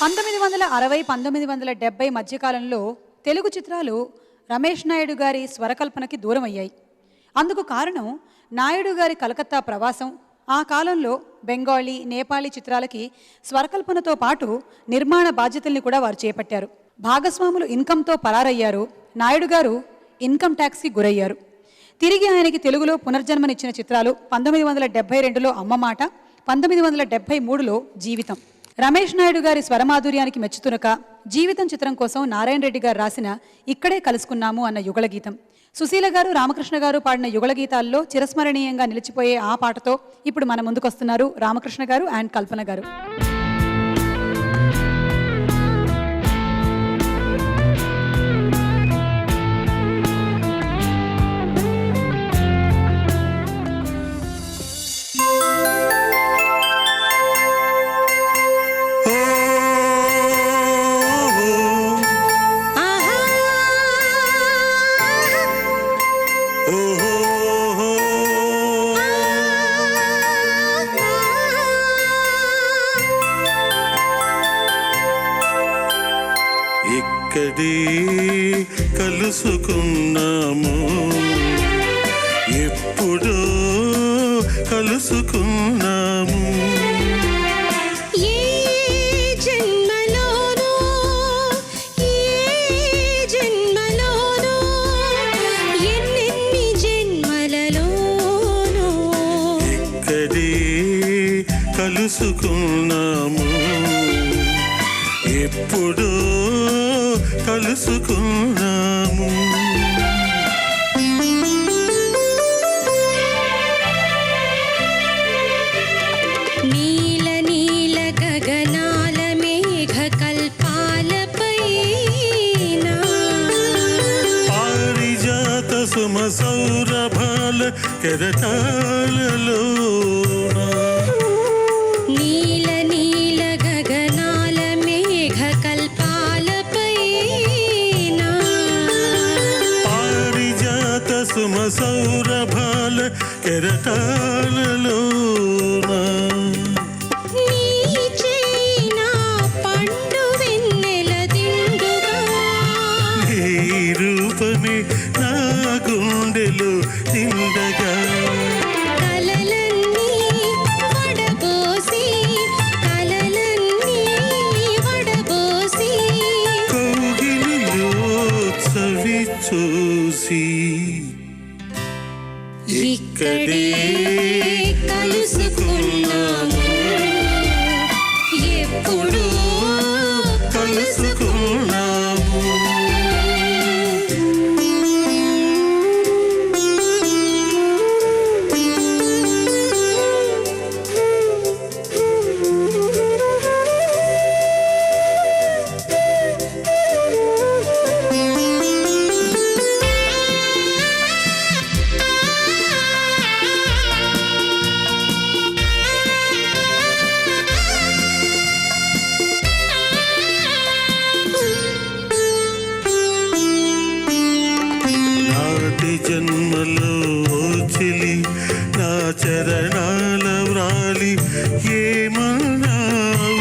1960, 1970 మధ్యకాలంలో తెలుగు చిత్రాలు రమేష్ నాయుడు గారి స్వరకల్పనకి దూరం అయ్యాయి. అందుకు కారణం నాయుడు గారి కలకత్తా ప్రవాసం. ఆ కాలంలో బెంగాలీ, నేపాలీ చిత్రాలకి స్వరకల్పనతో పాటు నిర్మాణ బాధ్యతల్ని కూడా వారు చేపట్టారు. భాగస్వాములు ఇన్కంతో పరారయ్యారు. నాయుడు గారు ఇన్కమ్ ట్యాక్స్కి గురయ్యారు. తిరిగి ఆయనకి తెలుగులో పునర్జన్మనిచ్చిన చిత్రాలు 1972లో అమ్మ మాట, 1973లో జీవితం. రమేష్ నాయుడు గారి స్వరమాధుర్యానికి మెచ్చుతునక జీవితం చిత్రం కోసం నారాయణ రెడ్డి గారు రాసిన ఇక్కడే కలుసుకున్నాము అన్న యుగళ గీతం, సుశీల గారు, రామకృష్ణ గారు పాడిన యుగళ గీతాల్లో చిరస్మరణీయంగా నిలిచిపోయే ఆ పాటతో ఇప్పుడు మన ముందుకొస్తున్నారు రామకృష్ణ గారు అండ్ కల్పన గారు. ఇక్కడే కలుసుకున్నాము, ఎప్పుడో కలుసుకున్నాము. ఇక్కడే కలుసుకున్నాము, ఎప్పుడో కలుసుకున్నాము. నీల నీల గగనాల మేఘ కల్పాలపైన పారిజాత సుమ సౌరభాల కెరటాలలో, నీల నీల గగనాల మేఘ కల్పాలపైన పారిజాత సుమ సౌరభాల కెరటాలలో, పండు వెన్నెల దిండుగా నీ రూపమే నా గుండెలో నిండగా, కలలన్నీ వడబోసి కలలన్నీ వడబోసి కౌగిలిలో చవి చూసి ఇక్కడే కలుసుకున్నాము, ఎప్పుడు కలుసుకున్నాము. జన్మలో చెలి నా చరణాల వ్రాలి ఏమన్నావు,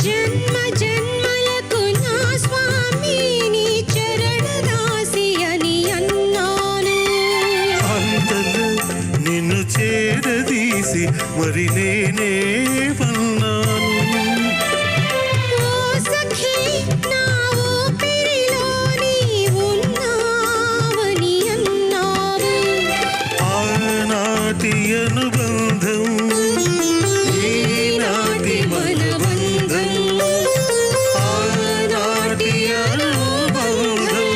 జన్మ జన్మలకు నా స్వామి నీ చరణదాసి అని అన్నాను. అంతలో నిన్ను చేరదీసి మరి నేనే పన్నాను. ఓ సఖీ నా ఊపిరిలో నీవు ఉన్నావని అన్నావు. ఆనాటి అనుబంధం ఈనాటి మనబంధం, ఆనాటి అనుబంధం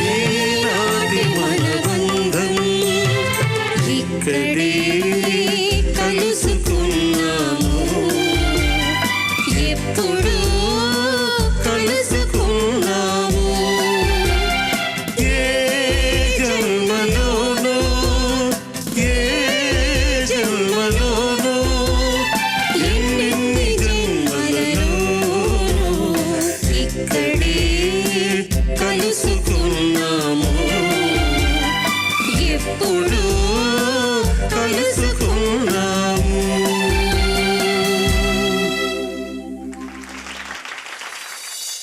ఈనాటి మనబంధం. ఇక్కడే కలుసుకున్నాము, ఎప్పుడు